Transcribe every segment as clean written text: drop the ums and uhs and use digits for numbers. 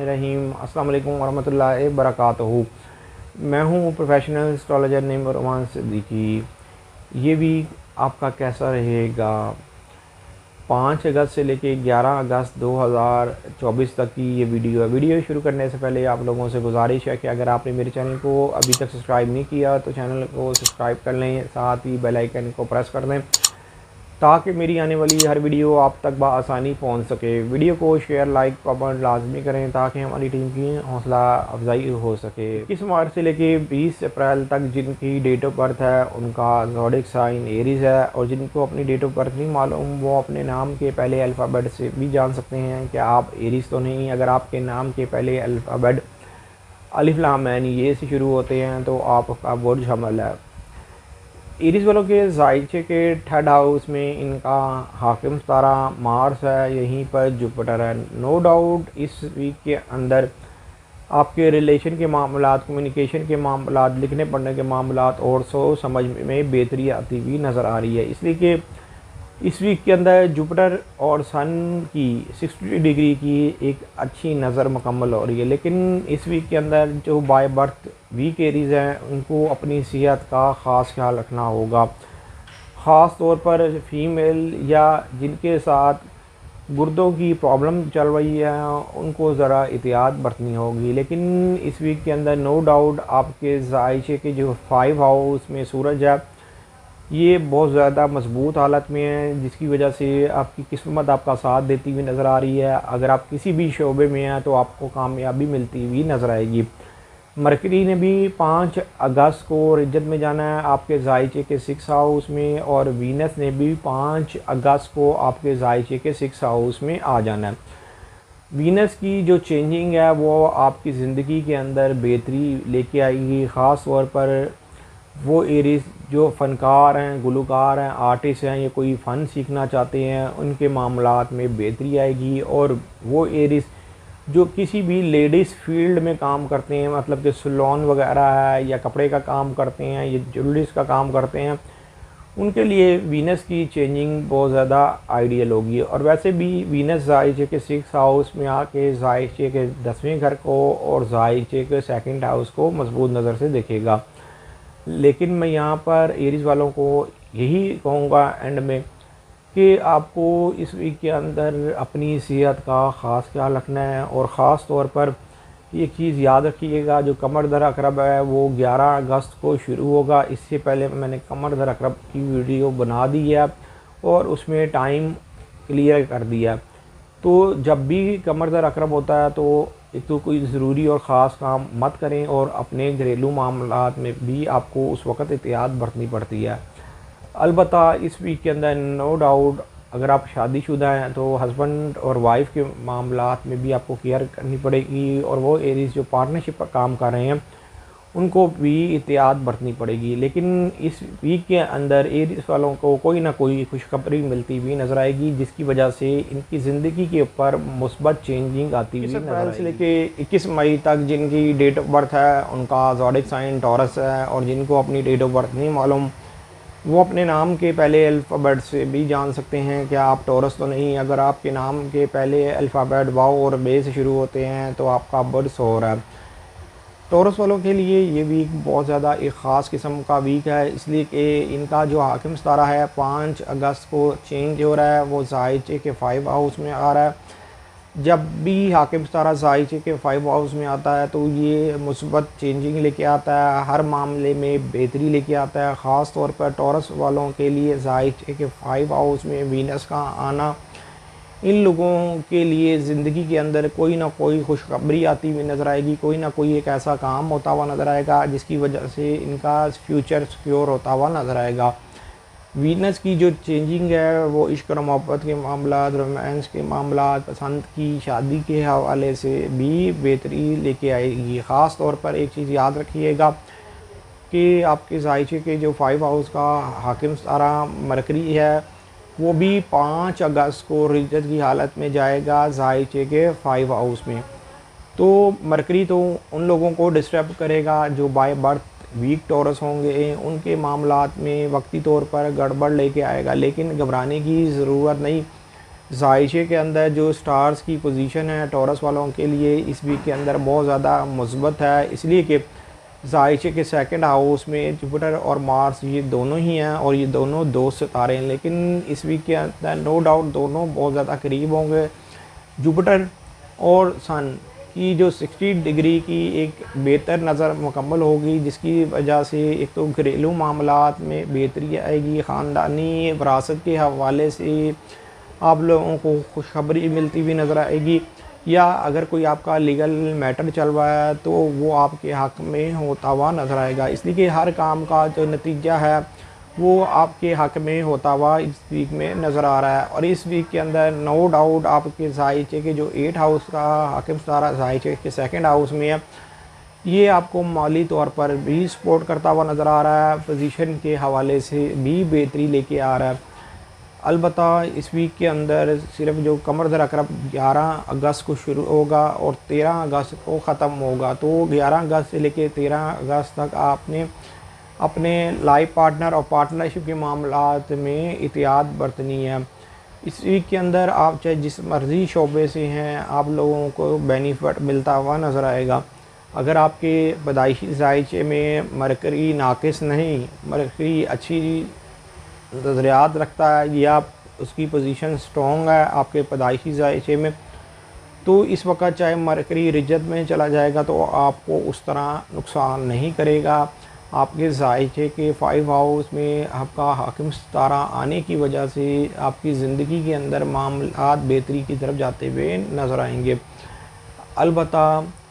बिस्मिल्लाहिर्रहमानिर्रहीम। अस्सलाम वालेकुम वरहमतुल्लाहि वबरकातुहू। मैं हूँ professional astrologer name Rahman Siddiqui. ये वीक आपका कैसा रहेगा? 5 अगस्त से लेके 11 अगस्त 2024 तक की ये वीडियो है। वीडियो शुरू करने से पहले आप लोगों से गुजारिश है कि अगर आपने मेरे चैनल को अभी तक सब्सक्राइब नहीं किया तो चैनल को सब्सक्राइब कर लें, साथ ही बेल आइकन को प्रेस कर दें ताकि मेरी आने वाली हर वीडियो आप तक बआसानी पहुंच सके। वीडियो को शेयर, लाइक, कमेंट लाजमी करें ताकि हमारी टीम की हौसला अफजाई हो सके। 21 मार्च से लेके 20 अप्रैल तक जिनकी डेट ऑफ बर्थ है उनका ज़ोडिक साइन एरीज़ है, और जिनको अपनी डेट ऑफ बर्थ नहीं मालूम वो अपने नाम के पहले अल्फ़ाबेट से भी जान सकते हैं कि आप एरीज़ तो नहीं। अगर आपके नाम के पहले अल्फ़ाबेट अलिफ लाम मैन ये से शुरू होते हैं तो आपका बुर्ज हमल है। एरीज़ वालों के ज़ाइचे के 3rd हाउस में इनका हाकिम तारा मार्स है, यहीं पर जुपिटर है। नो डाउट इस वीक के अंदर आपके रिलेशन के मामलात, कम्युनिकेशन के मामलात, लिखने पढ़ने के मामलात और सोच समझ में बेहतरी आती हुई नज़र आ रही है। इसलिए कि इस वीक के अंदर जुपिटर और सन की 60 डिग्री की एक अच्छी नज़र मुकम्मल हो रही है। लेकिन इस वीक के अंदर जो बाय बर्थ वीक एरीज़ हैं उनको अपनी सेहत का ख़ास ख्याल रखना होगा। ख़ास तौर पर फीमेल या जिनके साथ गुर्दों की प्रॉब्लम चल रही है उनको ज़रा एहतियात बरतनी होगी। लेकिन इस वीक के अंदर नो डाउट आपके ज़ाइचे के जो 5 हाउस में सूरज है ये बहुत ज़्यादा मजबूत हालत में है, जिसकी वजह से आपकी किस्मत आपका साथ देती हुई नज़र आ रही है। अगर आप किसी भी शोबे में हैं तो आपको कामयाबी मिलती हुई नज़र आएगी। मरकरी ने भी 5 अगस्त को रिज्जत में जाना है आपके ज़ाइचे के 6 हाउस में, और वीनस ने भी 5 अगस्त को आपके ज़ाइचे के 6 हाउस में आ जाना है। वीनस की जो चेंजिंग है वो आपकी ज़िंदगी के अंदर बेहतरी लेके आएगी। ख़ास तौर पर वो एरीज़ जो फ़नकार हैं, गुलकार हैं, आर्टिस्ट हैं, ये कोई फ़न सीखना चाहते हैं उनके मामलात में बेहतरी आएगी। और वो एरीज़ जो किसी भी लेडीज़ फील्ड में काम करते हैं, मतलब कि सैलून वगैरह है या कपड़े का काम करते हैं या ज्वेलरीज का काम करते हैं, उनके लिए वीनस की चेंजिंग बहुत ज़्यादा आइडियल होगी। और वैसे भी वीनस ज़ाइचे के 6 हाउस में आके ज़ाइचे के 10वें घर को और ज़ाइचे के 2nd हाउस को मजबूत नज़र से देखेगा। लेकिन मैं यहाँ पर एरीज़ वालों को यही कहूँगा एंड में कि आपको इस वीक के अंदर अपनी सेहत का ख़ास ख्याल रखना है। और ख़ास तौर पर एक चीज़ याद रखिएगा, जो कमर दर अकरब है वो 11 अगस्त को शुरू होगा। इससे पहले मैंने कमर दर अकरब की वीडियो बना दी है और उसमें टाइम क्लियर कर दिया। तो जब भी कमर दर अकरब होता है तो एक तो कोई ज़रूरी और ख़ास काम मत करें, और अपने घरेलू मामलात में भी आपको उस वक़्त एहतियात बरतनी पड़ती है। अलबत्ता इस वीक के अंदर नो डाउट अगर आप शादीशुदा हैं तो हस्बैंड और वाइफ के मामलात में भी आपको केयर करनी पड़ेगी, और वो एरीज़ जो पार्टनरशिप पर काम कर रहे हैं उनको भी एहतियात बरतनी पड़ेगी। लेकिन इस वीक के अंदर एरीज़ वालों को कोई ना कोई खुशखबरी मिलती हुई नज़र आएगी, जिसकी वजह से इनकी ज़िंदगी के ऊपर मुस्बत चेंजिंग आती हुई नज़र आएगी। से लेके 21 मई तक जिनकी डेट ऑफ बर्थ है उनका ज़ोडिक साइन टॉरस है, और जिनको अपनी डेट ऑफ बर्थ नहीं मालूम वो अपने नाम के पहले अल्फ़ाबेट से भी जान सकते हैं कि आप टॉरस तो नहीं। अगर आपके नाम के पहले अल्फ़ाबेट वाओ और बे से शुरू होते हैं तो आपका बर्थ हो रहा है। टॉरस वालों के लिए ये वीक बहुत ज़्यादा एक ख़ास किस्म का वीक है, इसलिए कि इनका जो हाकिम सितारा है 5 अगस्त को चेंज हो रहा है, वो ज़ाइचे के 5 हाउस में आ रहा है। जब भी हाकिम सितारा ज़ाइचे के 5 हाउस में आता है तो ये मुस्बत चेंजिंग लेके आता है, हर मामले में बेहतरी लेके आता है। ख़ास तौर पर टॉरस वालों के लिए ज़ाइचे के 5 हाउस में वीनस का आना इन लोगों के लिए ज़िंदगी के अंदर कोई ना कोई खुशखबरी आती हुई नज़र आएगी, कोई ना कोई एक ऐसा काम होता हुआ नज़र आएगा जिसकी वजह से इनका फ्यूचर सिक्योर होता हुआ नज़र आएगा। वीनस की जो चेंजिंग है वो इश्क और मोहब्बत के मामलात, रोमांस के मामलात, पसंद की शादी के हवाले से भी बेहतरी लेके आएगी। ख़ास तौर पर एक चीज़ याद रखिएगा कि आपके ज़ाइचे के जो 5 हाउस का हाकिम सितारा मरकरी है वो भी 5 अगस्त को रिज्जत की हालत में जाएगा ज़ाइचे के 5 हाउस में। तो मरकरी तो उन लोगों को डिस्टर्ब करेगा जो बाय बर्थ वीक टॉरस होंगे, उनके मामलात में वक्ती तौर पर गड़बड़ लेके आएगा, लेकिन घबराने की ज़रूरत नहीं। ज़ायचे के अंदर जो स्टार्स की पोजीशन है टॉरस वालों के लिए इस वीक के अंदर बहुत ज़्यादा मुस्बत है, इसलिए कि ज़ायचे के सेकंड हाउस में जुपिटर और मार्स ये दोनों ही हैं और ये दोनों दोस्त सितारे हैं, लेकिन इस वीक के अंदर नो डाउट दोनों बहुत ज़्यादा करीब होंगे। जुपिटर और सन की जो 60 डिग्री की एक बेहतर नज़र मुकम्मल होगी, जिसकी वजह से एक तो घरेलू मामलात में बेहतरी आएगी, ख़ानदानी विरासत के हवाले से आप लोगों को खुशखबरी मिलती हुई नज़र आएगी, या अगर कोई आपका लीगल मैटर चल रहा है तो वो आपके हक़ में होता हुआ नज़र आएगा। इसलिए कि हर काम का जो नतीजा है वो आपके हक़ में होता हुआ इस वीक में नज़र आ रहा है। और इस वीक के अंदर नो डाउट आपके ज़ायचे के जो 8 हाउस का हाकिम सितारा ज़ायचे के सेकंड हाउस में है, ये आपको माली तौर पर भी सपोर्ट करता हुआ नज़र आ रहा है, पोजीशन के हवाले से भी बेहतरी लेके आ रहा है। अलबत्ता इस वीक के अंदर सिर्फ जो कमर दर अकरब 11 अगस्त को शुरू होगा और 13 अगस्त को ख़त्म होगा, तो 11 अगस्त से लेकर 13 अगस्त तक आपने अपने लाइफ पार्टनर और पार्टनरशिप के मामलात में एहतियात बरतनी है। इस वीक के अंदर आप चाहे जिस मर्ज़ी शोबे से हैं, आप लोगों को बेनिफिट मिलता हुआ नज़र आएगा। अगर आपके पैदाइशी ज़ायचे में मरकरी नाकिस नहीं, मरकरी अच्छी नज़रियात रखता है या उसकी पोजीशन स्ट्रॉन्ग है आपके पैदाइशी ज़ायचे में, तो इस वक्त चाहे मरकरी रिजत में चला जाएगा तो आपको उस तरह नुकसान नहीं करेगा। आपके ज़ायचे के 5 हाउस में आपका हाकिम सितारा आने की वजह से आपकी ज़िंदगी के अंदर मामलात बेहतरी की तरफ जाते हुए नज़र आएंगे। अलबत्ता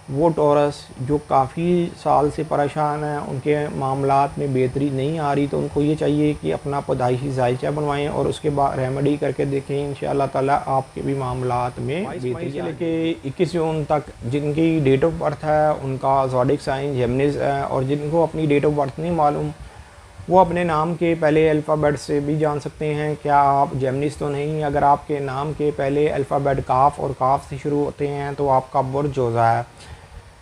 वो टॉरस जो काफ़ी साल से परेशान हैं, उनके मामलात में बेहतरी नहीं आ रही, तो उनको ये चाहिए कि अपना पैदाइशी ज़ायचा बनवाएं और उसके बाद रेमेडी करके देखें। इंशाअल्लाह ताला आपके भी मामलात में बेहतरी से लेके 21 जून तक जिनकी डेट ऑफ बर्थ है उनका ज़ोडिक साइन जेमिनीज़ है, और जिनको अपनी डेट ऑफ बर्थ नहीं मालूम वो अपने नाम के पहले अल्फ़ाबेट से भी जान सकते हैं क्या आप जेमिनीज़ तो नहीं। अगर आपके नाम के पहले अल्फ़ाबेट काफ और काफ से शुरू होते हैं तो आपका बुर्ज जोज़ा है।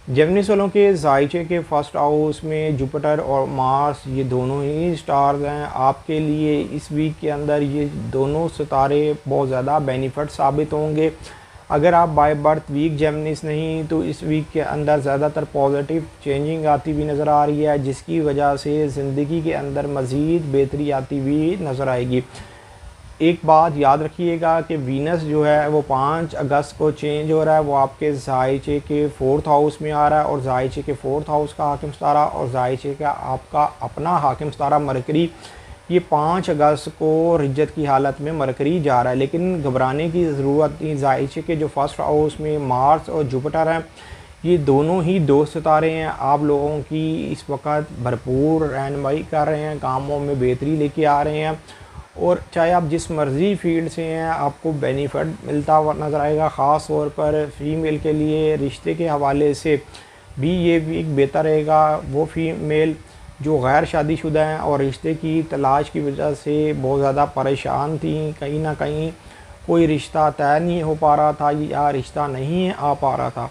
जेमिनीज़ वालों के ज़ायचे के फर्स्ट हाउस में जुपिटर और मार्स ये दोनों ही स्टार्स हैं। आपके लिए इस वीक के अंदर ये दोनों सितारे बहुत ज़्यादा बेनिफिट साबित होंगे। अगर आप बाय बर्थ वीक जेमिनीज़ नहीं तो इस वीक के अंदर ज़्यादातर पॉजिटिव चेंजिंग आती हुई नज़र आ रही है, जिसकी वजह से ज़िंदगी के अंदर मज़ीद बेहतरी आती हुई नज़र आएगी। एक बात याद रखिएगा कि वीनस जो है वो 5 अगस्त को चेंज हो रहा है, वो आपके ज़ायचे के 4th हाउस में आ रहा है, और ज़ायचे के 4th हाउस का हाकिम सितारा और ज़ायचे का आपका अपना हाकिम सितारा मरकरी ये 5 अगस्त को रिज्जत की हालत में मरकरी जा रहा है। लेकिन घबराने की ज़रूरत नहीं। ज़ायचे के जो फर्स्ट हाउस में मार्स और जुपिटर हैं ये दोनों ही दोस्त सितारे हैं, आप लोगों की इस वक्त भरपूर रहनुमाई कर रहे हैं, कामों में बेहतरी लेके आ रहे हैं, और चाहे आप जिस मर्ज़ी फील्ड से हैं आपको बेनिफिट मिलता हुआ नज़र आएगा। ख़ास तौर पर फ़ीमेल के लिए रिश्ते के हवाले से भी ये वीक बेहतर रहेगा। वो फीमेल जो गैर शादीशुदा हैं और रिश्ते की तलाश की वजह से बहुत ज़्यादा परेशान थी, कहीं ना कहीं कोई रिश्ता तय नहीं हो पा रहा था या रिश्ता नहीं आ पा रहा था,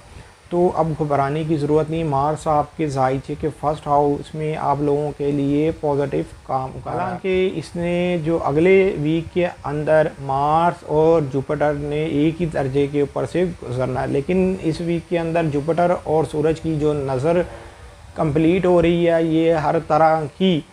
तो अब घबराने की ज़रूरत नहीं। मार्स आपके ज़ायचे के फर्स्ट हाउस में आप लोगों के लिए पॉजिटिव काम कर रहा है। हालांकि इसने जो अगले वीक के अंदर मार्स और जुपिटर ने एक ही दर्जे के ऊपर से गुजरना है, लेकिन इस वीक के अंदर जुपिटर और सूरज की जो नज़र कंप्लीट हो रही है ये हर तरह की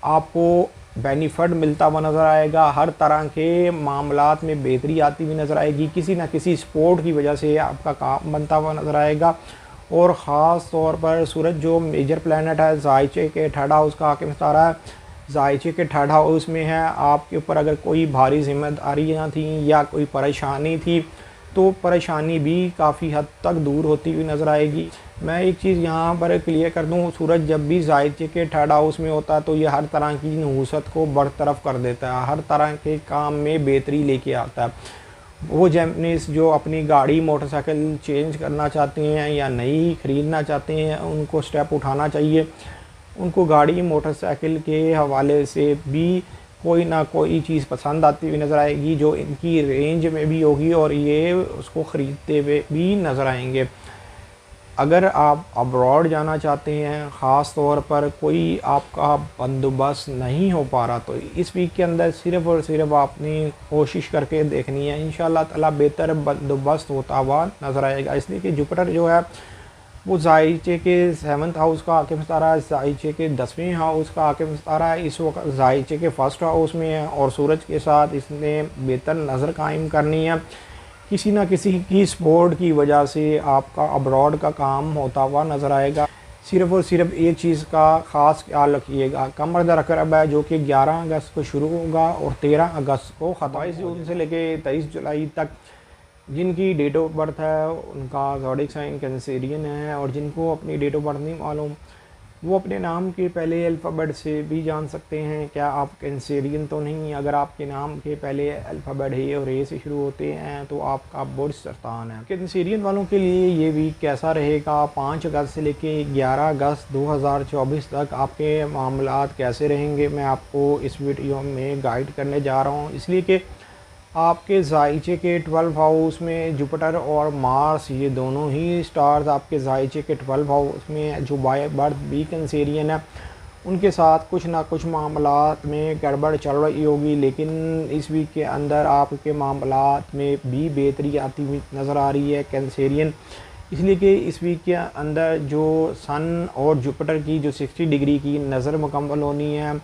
आपको बेनिफिट मिलता हुआ नज़र आएगा, हर तरह के मामलात में बेहतरी आती हुई नज़र आएगी, किसी न किसी स्पोर्ट की वजह से आपका काम बनता हुआ नज़र आएगा। और ख़ास तौर पर सूरज जो मेजर प्लैनेट है ज़ायचे के 3rd हाउस का हाकिम सितारा है, ज़ायचे के 3rd हाउस में है। आपके ऊपर अगर कोई भारी जिम्मेदारियाँ थी या कोई परेशानी थी तो परेशानी भी काफ़ी हद तक दूर होती हुई नज़र आएगी। मैं एक चीज़ यहाँ पर क्लियर कर दूँ, सूरज जब भी ज़ायचे के 3rd हाउस में होता है तो ये हर तरह की नहूसत को बरतरफ कर देता है, हर तरह के काम में बेहतरी लेके आता है। वो जेमिनीज़ जो अपनी गाड़ी मोटरसाइकिल चेंज करना चाहते हैं या नई ख़रीदना चाहते हैं उनको स्टेप उठाना चाहिए। उनको गाड़ी मोटरसाइकिल के हवाले से भी कोई ना कोई चीज़ पसंद आती हुई नज़र आएगी जो इनकी रेंज में भी होगी और ये उसको ख़रीदते हुए भी नज़र आएंगे। अगर आप अब्रॉड जाना चाहते हैं, ख़ास तौर पर कोई आपका बंदोबस्त नहीं हो पा रहा, तो इस वीक के अंदर सिर्फ़ और सिर्फ आपने कोशिश करके देखनी है। इंशाल्लाह ताला बेहतर बंदोबस्त होता हुआ नज़र आएगा। इसलिए कि जुपिटर जो है वो ज़ाइचे के 7th हाउस का हाकिम सितारा है, ज़ाइचे के 10वें हाउस का हाकिम सितारा है। इस वक्त ज़ाइचे के 1st हाउस में है और सूरज के साथ इसने बेहतर नज़र कायम करनी है। किसी न किसी की सपोर्ट की वजह से आपका अब्रॉड का काम होता हुआ नज़र आएगा। सिर्फ़ और सिर्फ एक चीज़ का ख़ास ख्याल रखिएगा, कमर दर अकरब है जो कि 11 अगस्त को शुरू होगा और 13 अगस्त को ख़त्म। 22 जून से लेके 23 जुलाई तक जिनकी डेट ऑफ बर्थ है उनका ज़ोडिक साइन कैंसेरियन है, और जिनको अपनी डेट ऑफ बर्थ नहीं मालूम वो अपने नाम के पहले अल्फ़ाबेट से भी जान सकते हैं क्या आप कैंसेरियन तो नहीं। अगर आपके नाम के पहले अल्फ़ाबेट ए और ए से शुरू होते हैं तो आपका बुर्ज सरतान है। कैंसेरियन वालों के लिए ये वीक कैसा रहेगा, 5 अगस्त से लेके 11 अगस्त 2024 तक आपके मामलात कैसे रहेंगे, मैं आपको इस वीडियो में गाइड करने जा रहा हूँ। इसलिए कि आपके ज़ाइचे के 12 हाउस में जुपिटर और मार्स, ये दोनों ही स्टार्स आपके ज़ाइचे के 12 हाउस में जो बाय बर्थ भी कैंसेरियन है, उनके साथ कुछ ना कुछ मामलात में गड़बड़ चल रही होगी। लेकिन इस वीक के अंदर आपके मामलात में भी बेहतरी आती हुई नज़र आ रही है कैंसेरियन। इसलिए कि इस वीक के अंदर जो सन और जुपिटर की जो 60 डिग्री की नज़र मुकम्मल होनी है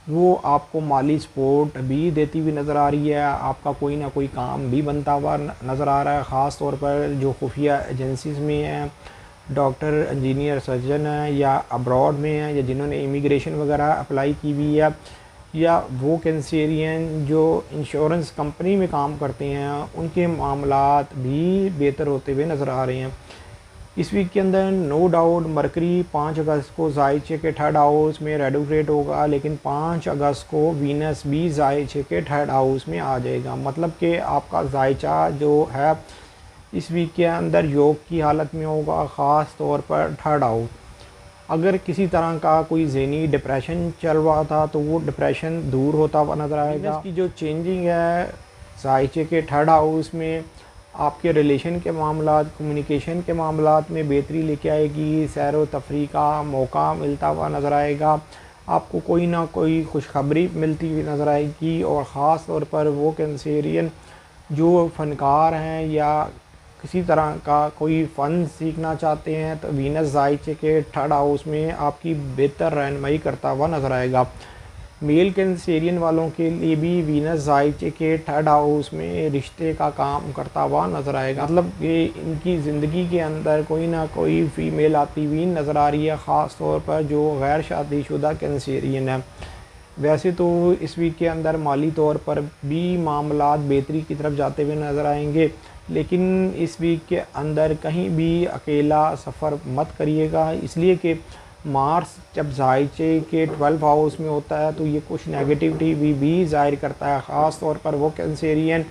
वो आपको माली सपोर्ट भी देती हुई नज़र आ रही है। आपका कोई ना कोई काम भी बनता हुआ नज़र आ रहा है, ख़ास तौर पर जो खुफिया एजेंसीज़ में हैं, डॉक्टर, इंजीनियर, सर्जन हैं, या अब्रॉड में हैं, या जिन्होंने इमिग्रेशन वगैरह अप्लाई की हुई है, या वो कैंसेरियन जो इंश्योरेंस कंपनी में काम करते हैं, उनके मामलात भी बेहतर होते हुए नज़र आ रहे हैं। इस वीक के अंदर नो डाउट मरकरी 5 अगस्त को ज़ाइचे के 3rd हाउस में रेट्रोग्रेड होगा, लेकिन 5 अगस्त को वीनस भी ज़ाइचे के 3rd हाउस में आ जाएगा। मतलब कि आपका ज़ाइचा जो है इस वीक के अंदर योग की हालत में होगा, ख़ास तौर पर 3rd हाउस। अगर किसी तरह का कोई ज़हनी डिप्रेशन चल रहा था तो वो डिप्रेशन दूर होता हुआ नज़र आएगा। इसकी जो चेंजिंग है ज़ाइचे के 3rd हाउस में आपके रिलेशन के मामलात, कम्युनिकेशन के मामलात में बेहतरी लेके आएगी। सैर व तफरी का मौका मिलता हुआ नज़र आएगा, आपको कोई ना कोई खुशखबरी मिलती हुई नज़र आएगी। और ख़ास तौर पर वो कैंसेरियन जो फ़नकार हैं या किसी तरह का कोई फ़न सीखना चाहते हैं तो वीनस ज़ाइचे के 3rd हाउस में आपकी बेहतर रहनुमाई करता हुआ नज़र आएगा। मेल कैंसेरियन वालों के लिए भी वीनस ज़ाइचे के 3rd हाउस में रिश्ते का काम करता हुआ नज़र आएगा। मतलब कि इनकी ज़िंदगी के अंदर कोई ना कोई फ़ीमेल आती हुई नज़र आ रही है, ख़ास तौर पर जो गैर शादीशुदा कैंसेरियन है। वैसे तो इस वीक के अंदर माली तौर पर भी मामलात बेहतरी की तरफ जाते हुए नज़र आएंगे, लेकिन इस वीक के अंदर कहीं भी अकेला सफ़र मत करिएगा। इसलिए कि मार्स जब ज़ाइचे के 12 हाउस में होता है तो ये कुछ नेगेटिविटी भी ज़ाहिर करता है, ख़ास तौर पर वो कैंसेरियन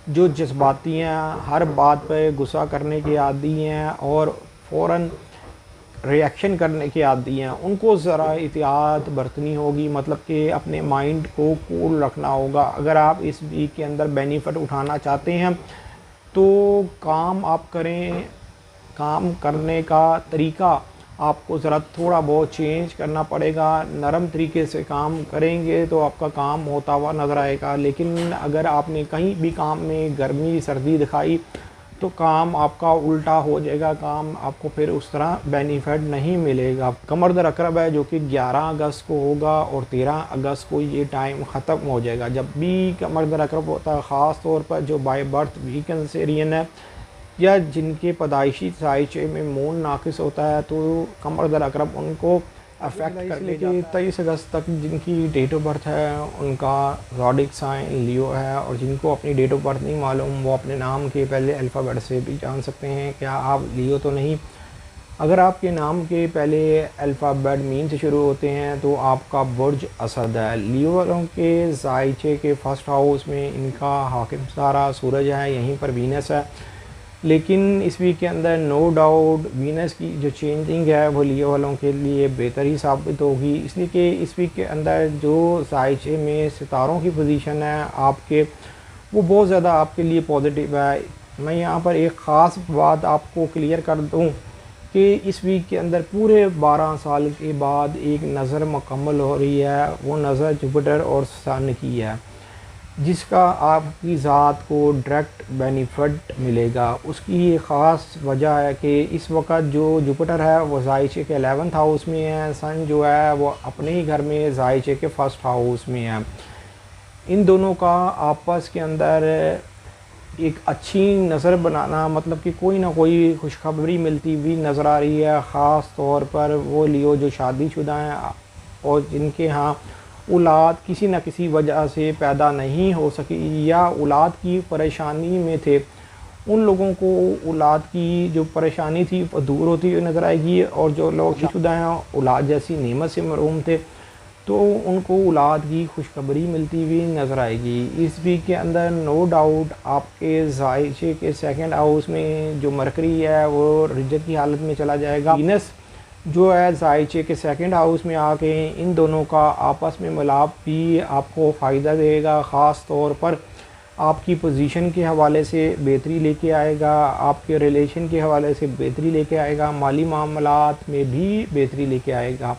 जो जज्बाती हैं, हर बात पे गुस्सा करने के आदी हैं और फ़ौरन रिएक्शन करने के आदी हैं। उनको ज़रा एहतियात बरतनी होगी, मतलब कि अपने माइंड को कूल रखना होगा। अगर आप इस वीक के अंदर बेनिफिट उठाना चाहते हैं तो काम आप करें, काम करने का तरीका आपको ज़रा थोड़ा बहुत चेंज करना पड़ेगा। नरम तरीके से काम करेंगे तो आपका काम होता हुआ नज़र आएगा। लेकिन अगर आपने कहीं भी काम में गर्मी सर्दी दिखाई तो काम आपका उल्टा हो जाएगा, काम आपको फिर उस तरह बेनिफिट नहीं मिलेगा। कमर दर अकरब है जो कि 11 अगस्त को होगा और 13 अगस्त को ये टाइम ख़त्म हो जाएगा। जब भी कमर दर अकरब होता है, ख़ास तौर पर जो बाय बर्थ भी कैंसेरियन है या जिनके पैदाइशी ज़ाइचे में मून नाकिस होता है तो कमर दर अकरब उनको अफेक्ट करने के 23 अगस्त तक जिनकी डेट ऑफ बर्थ है उनका ज़ोडिक साइन लियो है, और जिनको अपनी डेट ऑफ बर्थ नहीं मालूम वो अपने नाम के पहले अल्फ़ाबेट से भी जान सकते हैं क्या आप लियो तो नहीं। अगर आपके नाम के पहले अल्फ़ाबेट मीन से शुरू होते हैं तो आपका बुर्ज असद है। लियो वालों के ज़ाइचे के 1st हाउस में इनका हाकिम सितारा सूरज है, यहीं पर वीनस है। लेकिन इस वीक के अंदर नो डाउट वीनस की जो चेंजिंग है वो लियो वालों के लिए बेहतर ही साबित होगी। इसलिए कि इस वीक के अंदर जो ज़ाइचे में सितारों की पोजीशन है आपके, वो बहुत ज़्यादा आपके लिए पॉजिटिव है। मैं यहाँ पर एक ख़ास बात आपको क्लियर कर दूँ कि इस वीक के अंदर पूरे 12 साल के बाद एक नज़र मुकम्मल हो रही है। वो नज़र जुपिटर और सन की है, जिसका आपकी ज़ात को डायरेक्ट बेनिफिट मिलेगा। उसकी ये ख़ास वजह है कि इस वक्त जो जुपिटर है वो ज़ाइचे के 11th हाउस में है, सन जो है वो अपने ही घर में ज़ाइचे के 1st हाउस में है। इन दोनों का आपस के अंदर एक अच्छी नज़र बनाना, मतलब कि कोई ना कोई खुशखबरी मिलती हुई नज़र आ रही है। ख़ास तौर पर वो लियो जो शादीशुदा हैं और जिनके यहाँ औलाद किसी न किसी वजह से पैदा नहीं हो सकी या औलाद की परेशानी में थे, उन लोगों को औलाद की जो परेशानी थी वो दूर होती हुई नज़र आएगी। और जो लोग शादीशुदा हैं, औलाद जैसी नेमत से महरूम थे, तो उनको औलाद की खुशखबरी मिलती हुई नज़र आएगी। इस वीक के अंदर नो डाउट आपके ज़ाइचे के 2nd हाउस में जो मरकरी है वो रिजत की हालत में चला जाएगा। वीनस जो है ज़ाइचे के 2nd हाउस में आके इन दोनों का आपस में मिलाप भी आपको फ़ायदा देगा। ख़ास तौर पर आपकी पोजीशन के हवाले से बेहतरी लेके आएगा, आपके रिलेशन के हवाले से बेहतरी लेके आएगा, माली मामलात में भी बेहतरी लेके आएगा।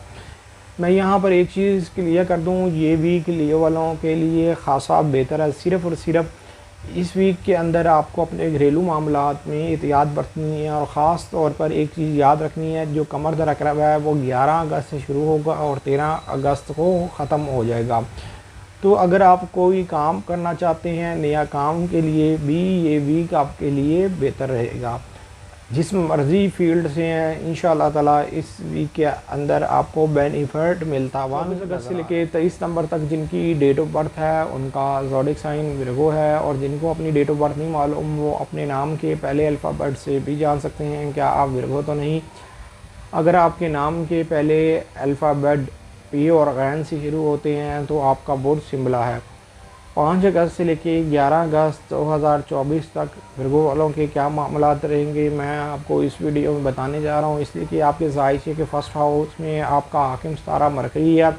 मैं यहाँ पर एक चीज़ क्लियर कर दूँ, ये वीक लियो वालों के लिए ख़ासा बेहतर है। सिर्फ़ और सिर्फ इस वीक के अंदर आपको अपने घरेलू मामलात में एहतियात बरतनी है और ख़ास तौर पर एक चीज़ याद रखनी है, जो कमर दर अकरब है वो 11 अगस्त से शुरू होगा और 13 अगस्त को ख़त्म हो जाएगा। तो अगर आप कोई काम करना चाहते हैं नया काम के लिए भी ये वीक आपके लिए बेहतर रहेगा। जिस मर्ज़ी फील्ड से हैं इंशाअल्लाह ताला इस वीक के अंदर आपको बेनिफिट मिलता हुआ। 24 अगस्त से लेकर 23 सितंबर तक जिनकी डेट ऑफ बर्थ है उनका ज़ोडिक साइन विर्गो है, और जिनको अपनी डेट ऑफ बर्थ नहीं मालूम वो अपने नाम के पहले अल्फ़ाबेट से भी जान सकते हैं क्या आप विर्गो तो नहीं। अगर आपके नाम के पहले अल्फ़ाबेट पी और गैन से शुरू होते हैं तो आपका बुर्ज सिंबला है। 5 अगस्त से लेके 11 अगस्त 2024 तक विर्गो वालों के क्या मामलात रहेंगे मैं आपको इस वीडियो में बताने जा रहा हूँ, इसलिए कि आपके ज़ाइचे के 1st हाउस में आपका हाकिम सितारा मरकरी है।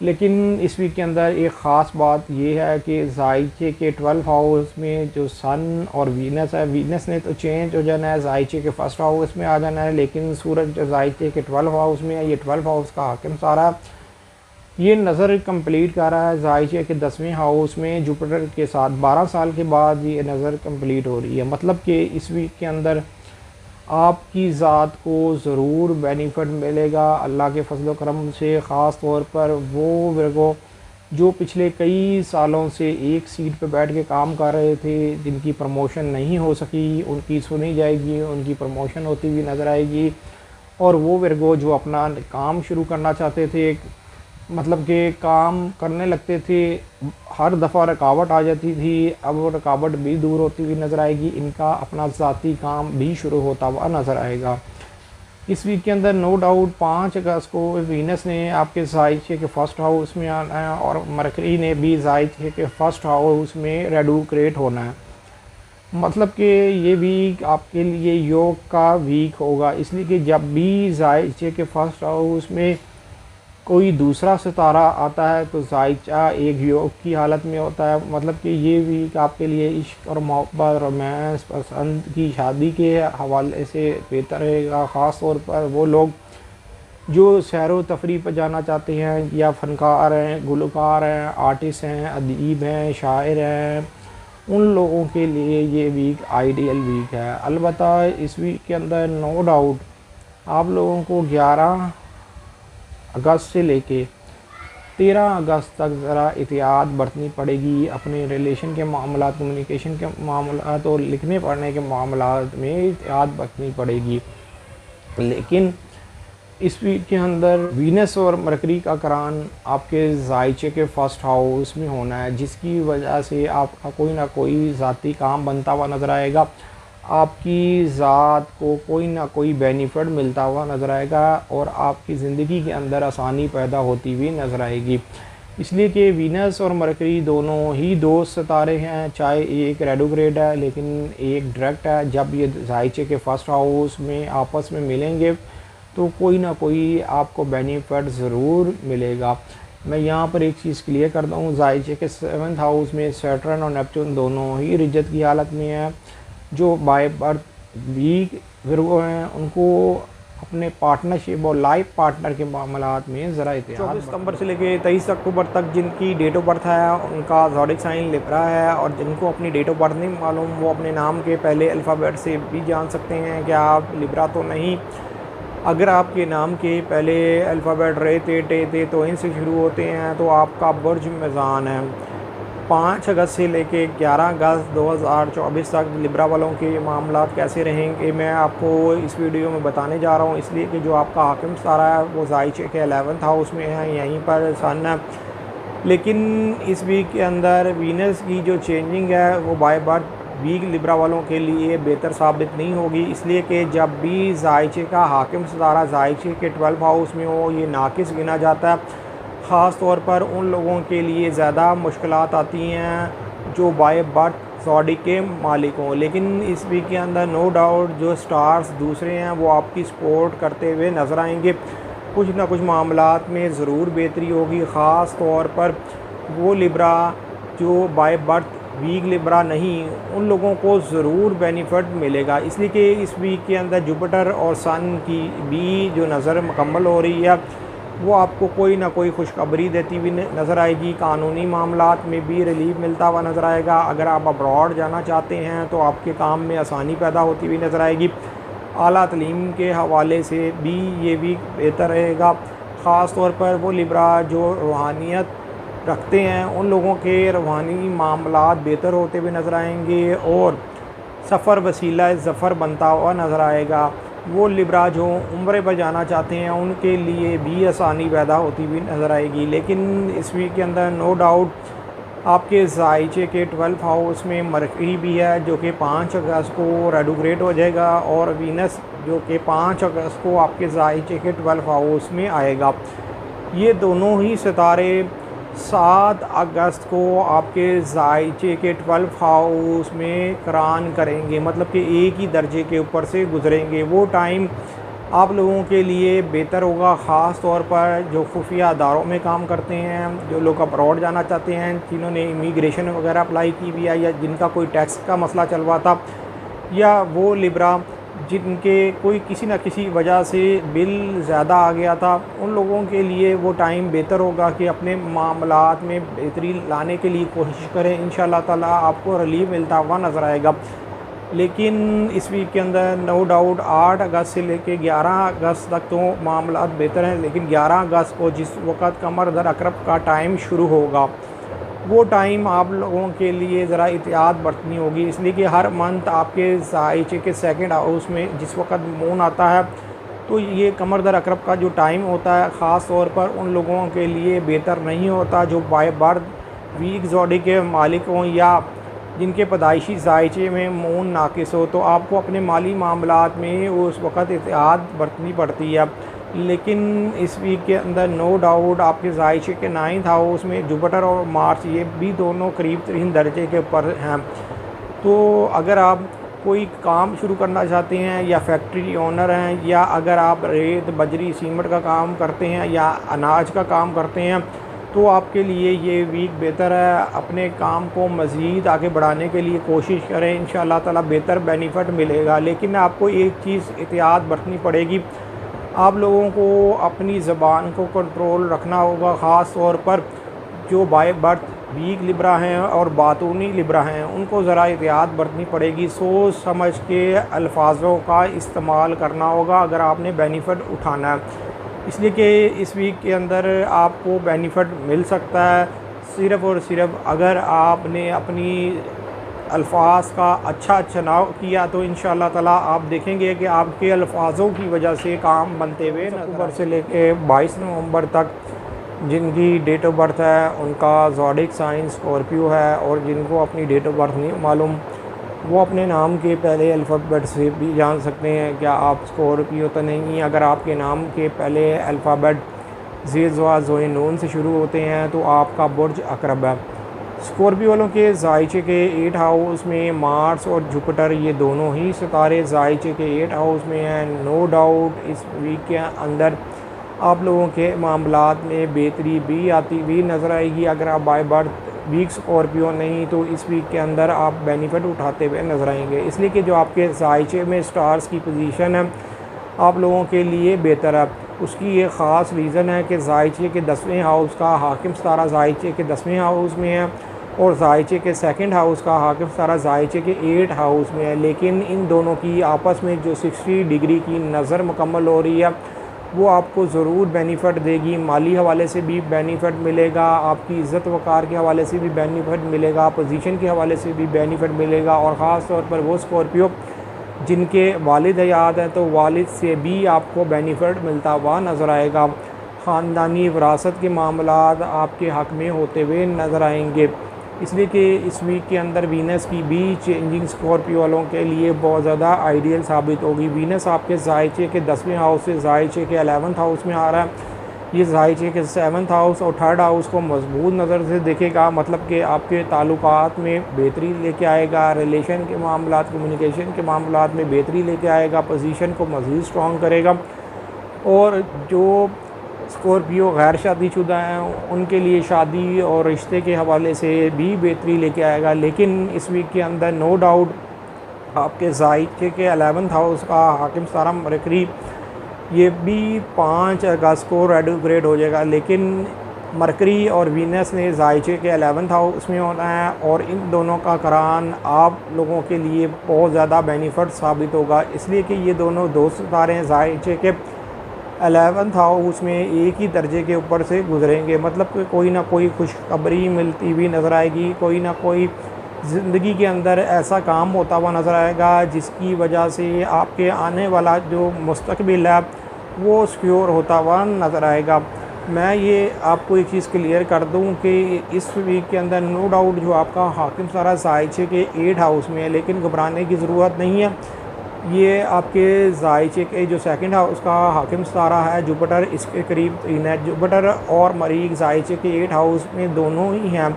लेकिन इस वीक के अंदर एक ख़ास बात ये है कि ज़ाइचे के 12th हाउस में जो सन और वीनस है, वीनस ने तो चेंज हो जाना है, ज़ाइचे के 1st हाउस में आ जाना है, लेकिन सूरज जो ज़ाइचे के 12th हाउस में है, ये 12th हाउस का हाकिम सितारा ये नज़र कंप्लीट कर रहा है ज़ाइचे के 10वें हाउस में जुपिटर के साथ। 12 साल के बाद ये नज़र कंप्लीट हो रही है, मतलब कि इस वीक के अंदर आपकी ज़ात को ज़रूर बेनिफिट मिलेगा अल्लाह के फजल करम से। ख़ास तौर पर वो विर्गो जो पिछले कई सालों से एक सीट पर बैठ के काम कर रहे थे, जिनकी प्रमोशन नहीं हो सकी, उनकी सुनी जाएगी, उनकी प्रमोशन होती हुई नज़र आएगी। और वो विर्गो जो अपना काम शुरू करना चाहते थे, मतलब कि काम करने लगते थे, हर दफ़ा रुकावट आ जाती थी, अब वो रुकावट भी दूर होती हुई नज़र आएगी, इनका अपना ज़ाती काम भी शुरू होता हुआ नज़र आएगा। इस वीक के अंदर नो डाउट 5 अगस्त को वीनस ने आपके ज़ाइचे के 1st हाउस में आना है और मरकरी ने भी ज़ाइचे के 1st हाउस में रेट्रोग्रेड होना है। मतलब कि ये वीक आपके लिए योग का वीक होगा, इसलिए कि जब भी ज़ाइचे के 1st हाउस में कोई दूसरा सितारा आता है तो ज़ाइचा एक योग की हालत में होता है। मतलब कि ये वीक आपके लिए इश्क और मोहब्बत, रोमांस, पसंद की शादी के हवाले से बेहतर रहेगा। ख़ास तौर पर वो लोग जो सैर व तफरीह पर जाना चाहते हैं, या फ़नकार हैं, गुलकार हैं, आर्टिस्ट हैं, अदीब हैं, शायर हैं, उन लोगों के लिए ये वीक आइडियल वीक है। अलबत्ता इस वीक के अंदर नो डाउट आप लोगों को 11 अगस्त से लेके 13 अगस्त तक ज़रा एहतियात बरतनी पड़ेगी। अपने रिलेशन के मामला, कम्युनिकेशन के मामला और लिखने पढ़ने के मामला में एहतियात बरतनी पड़ेगी। लेकिन इस वीक के अंदर वीनस और मरकरी का करान आपके ज़ाइचे के 1st हाउस में होना है, जिसकी वजह से आपका कोई ना कोई ज़ाती काम बनता हुआ नज़र आएगा, आपकी ज़ात को कोई ना कोई बेनिफिट मिलता हुआ नज़र आएगा और आपकी ज़िंदगी के अंदर आसानी पैदा होती हुई नज़र आएगी। इसलिए कि वीनस और मरकरी दोनों ही दो सितारे हैं, चाहे एक रेट्रोग्रेड है लेकिन एक डायरेक्ट है। जब ये ज़ाइचे के 1st हाउस में आपस में मिलेंगे तो कोई ना कोई आपको बेनिफिट ज़रूर मिलेगा। मैं यहाँ पर एक चीज़ क्लियर करता हूँ, ज़ाइचे के 7th हाउस में सैटर्न और नेपच्यून दोनों ही रिजत की हालत में है, जो बाय बर्थ वीक विर्गो हैं उनको अपने पार्टनरशिप और लाइफ पार्टनर के मामलात में ज़रा एहतियात। 24 सितंबर से लेके 23 अक्टूबर तक जिनकी डेट ऑफ बर्थ है उनका ज़ोडिक साइन लिब्रा है, और जिनको अपनी डेट ऑफ बर्थ नहीं मालूम वो अपने नाम के पहले अल्फ़ाबेट से भी जान सकते हैं कि आप लिब्रा तो नहीं। अगर आपके नाम के पहले अल्फ़ाबेट रे ते टे ते तो इनसे शुरू होते हैं तो आपका बुर्ज मीज़ान है। 5 अगस्त से लेके 11 अगस्त 2024 तक लिब्रा वालों के मामला कैसे रहेंगे मैं आपको इस वीडियो में बताने जा रहा हूँ, इसलिए कि जो आपका हाकिम सितारा है वो ज़ाइचे के 11th हाउस में है, यहीं पर सन है। लेकिन इस वीक के अंदर वीनस की जो चेंजिंग है वो बाय बर्थ वीक लिब्रा वालों के लिए बेहतर साबित नहीं होगी, इसलिए कि जब भी ज़ाइचे का हाकिम सितारा ज़ाइचे के 12 हाउस में हो ये नाकिस गिना जाता है। ख़ास तौर पर उन लोगों के लिए ज़्यादा मुश्किलात आती हैं जो बाय बर्थ ज़ोडिक के मालिक हों। लेकिन इस वीक के अंदर नो डाउट जो स्टार्स दूसरे हैं वो आपकी सपोर्ट करते हुए नज़र आएंगे। कुछ ना कुछ मामलात में ज़रूर बेहतरी होगी, ख़ास तौर पर वो लिब्रा जो बाय बर्थ वीक लिब्रा नहीं उन लोगों को ज़रूर बेनिफिट मिलेगा, इसलिए कि इस वीक के अंदर जुपिटर और सन की भी जो नज़र मुकम्मल हो रही है वो आपको कोई ना कोई खुशखबरी देती हुई नज़र आएगी। कानूनी मामलात में भी रिलीफ मिलता हुआ नज़र आएगा। अगर आप अब्रॉड जाना चाहते हैं तो आपके काम में आसानी पैदा होती हुई नज़र आएगी। आला तलीम के हवाले से भी ये भी बेहतर रहेगा। ख़ास तौर पर वो लिब्रा जो रूहानियत रखते हैं उन लोगों के रूहानी मामलात बेहतर होते हुए नज़र आएंगे और सफ़र वसीला ज़फ़र बनता हुआ नज़र आएगा। वो लिब्रा जो उम्रे पर जाना चाहते हैं उनके लिए भी आसानी पैदा होती हुई नज़र आएगी। लेकिन इस वीक के अंदर नो डाउट आपके ज़ाइचे के 12 हाउस में मरकरी भी है जो कि 5 अगस्त को रेट्रोग्रेड हो जाएगा, और वीनस जो कि 5 अगस्त को आपके ज़ाइचे के 12 हाउस में आएगा। ये दोनों ही सितारे 7 अगस्त को आपके ज़ाइचे के 12 हाउस में करान करेंगे, मतलब कि एक ही दर्जे के ऊपर से गुजरेंगे। वो टाइम आप लोगों के लिए बेहतर होगा, ख़ास तौर पर जो खुफिया अदारों में काम करते हैं, जो लोग अब्रॉड जाना चाहते हैं, जिन्होंने इमिग्रेशन वगैरह अप्लाई की भी है या जिनका कोई टैक्स का मसला चल रहा था, या वो लिब्रा जिनके कोई किसी न किसी वजह से बिल ज़्यादा आ गया था, उन लोगों के लिए वो टाइम बेहतर होगा कि अपने मामलात में बेहतरी लाने के लिए कोशिश करें। इंशाअल्लाह ताला आपको रिलीफ मिलता हुआ नज़र आएगा। लेकिन इस वीक के अंदर नो डाउट 8 अगस्त से लेकर 11 अगस्त तक तो मामलात बेहतर हैं, लेकिन 11 अगस्त को जिस वक़्त कमर दर अकरब का टाइम शुरू होगा वो टाइम आप लोगों के लिए ज़रा एहतियात बरतनी होगी, इसलिए कि हर मंथ आपके ज़ाइचे के 2nd हाउस में जिस वक़्त मून आता है तो ये कमर दर अकरब का जो टाइम होता है ख़ास तौर पर उन लोगों के लिए बेहतर नहीं होता जो बाय बर्थ वीक ज़ोडिक के मालिक हों या जिनके पैदाइशी ज़ाइचे में मून नाकिस हो। तो आपको अपने माली मामलात में उस वक़्त एहतियात बरतनी पड़ती है। लेकिन इस वीक के अंदर नो डाउट आपके ज़ाइचे के 9th हाउस में जुपिटर और मार्च ये भी दोनों करीब तरीन दर्जे के ऊपर हैं। तो अगर आप कोई काम शुरू करना चाहते हैं या फैक्ट्री ओनर हैं, या अगर आप रेत बजरी सीमेंट का काम करते हैं या अनाज का काम करते हैं तो आपके लिए ये वीक बेहतर है। अपने काम को मज़ीद आगे बढ़ाने के लिए कोशिश करें, इंशाअल्लाह ताला बेहतर बेनिफिट मिलेगा। लेकिन आपको एक चीज़ एहतियात बरतनी पड़ेगी, आप लोगों को अपनी ज़बान को कंट्रोल रखना होगा, ख़ास तौर पर जो बाय बर्थ वीक लिब्रा हैं और बातूनी लिब्रा हैं उनको ज़रा एहतियात बरतनी पड़ेगी। सोच समझ के अल्फाजों का इस्तेमाल करना होगा अगर आपने बेनिफिट उठाना है, इसलिए कि इस वीक के अंदर आपको बेनिफिट मिल सकता है सिर्फ़ और सिर्फ अगर आपने अपनी अल्फाज का अच्छा चुनाव किया। तो इंशाअल्लाह ताला आप देखेंगे कि आपके अल्फाजों की वजह से काम बनते हुए अक्टूबर से लेकर 22 नवंबर तक जिनकी डेट ऑफ बर्थ है उनका ज़ोडिक साइन स्कॉर्पियो है, और जिनको अपनी डेट ऑफ बर्थ नहीं मालूम वो अपने नाम के पहले अल्फ़ाबेट से भी जान सकते हैं क्या आप स्कॉर्पियो तो नहीं। अगर आपके नाम के पहले अल्फ़ाबेट ज़ेज़वा ज़ोए नून से शुरू होते हैं तो आपका बुर्ज अकरब है। स्कॉर्पियो वालों के ज़ाइचे के 8 हाउस में मार्स और जुपिटर ये दोनों ही सितारे ज़ाइचे के 8 हाउस में हैं। नो डाउट इस वीक के अंदर आप लोगों के मामलात में बेहतरी भी आती हुई नज़र आएगी। अगर आप बाय बर्थ वीक स्कॉर्पियो नहीं, तो इस वीक के अंदर आप बेनिफिट उठाते हुए नज़र आएंगे। इसलिए कि जो आपके जायचे में स्टार्स की पोजीशन है आप लोगों के लिए बेहतर है। उसकी ये ख़ास रीज़न है कि जायचे के 10वें हाउस का हाकिम सितारा जायचे के 10वें हाउस में है और जायचे के सेकंड हाउस का हाकिम सितारा जायचे के 8 हाउस में है। लेकिन इन दोनों की आपस में जो 60 डिग्री की नज़र मुकम्मल हो रही है वो आपको ज़रूर बेनिफिट देगी। माली हवाले से भी बेनिफिट मिलेगा, आपकी इज़्ज़त वक़ार के हवाले से भी बेनिफिट मिलेगा, पोजीशन के हवाले से भी बेनिफिट मिलेगा। और ख़ास तौर पर वो स्कॉर्पियो जिनके वालिद हयात हैं तो वालिद से भी आपको बेनिफिट मिलता हुआ नज़र आएगा। ख़ानदानी विरासत के मामलात आपके हक़ में होते हुए नज़र आएंगे। इसलिए कि इस वीक के अंदर वीनस की भी चेंजिंग स्कॉर्पियो वालों के लिए बहुत ज़्यादा आइडियल साबित होगी। वीनस आपके जायचे के 10वें हाउस से जायचे के 11th हाउस में आ रहा है। ये जायचे के 7th हाउस और 3rd हाउस को मजबूत नज़र से देखेगा, मतलब कि आपके ताल्लुकात में बेहतरी लेके आएगा, रिलेशन के मामलात, कम्युनिकेशन के मामलात में बेहतरी लेके आएगा, पोजीशन को मज़ीद स्ट्रॉन्ग करेगा। और जो स्कॉर्पियो गैर शादीशुदा हैं उनके लिए शादी और रिश्ते के हवाले से भी बेहतरी लेके आएगा। लेकिन इस वीक के अंदर नो डाउट आपके जायचे के 11th हाउस का हाकिम सितारा मरकरी ये भी 5 अगस्त को रेट्रोग्रेड हो जाएगा। लेकिन मरकरी और वीनस ने जायचे के 11th हाउस में होना है और इन दोनों का करान आप लोगों के लिए बहुत ज़्यादा बेनिफिट साबित होगा। इसलिए कि ये दोनों दोस्त सितारे जायचे के 11th हाउस में एक ही दर्जे के ऊपर से गुजरेंगे, मतलब कि कोई ना कोई खुशखबरी मिलती हुई नज़र आएगी, कोई ना कोई ज़िंदगी के अंदर ऐसा काम होता हुआ नज़र आएगा जिसकी वजह से आपके आने वाला जो मुस्तकबिल है वो सिक्योर होता हुआ नज़र आएगा। मैं ये आपको एक चीज़ क्लियर कर दूं कि इस वीक के अंदर नो डाउट जो आपका हाकिम सितारा जायचे के 8 हाउस में है, लेकिन घबराने की ज़रूरत नहीं है। ये आपके जायचे के जो 2nd हाउस का हाकिम सितारा है जुपिटर, इसके करीब 3 है। जुपिटर और मरीख जायचे के 8 हाउस में दोनों ही हैं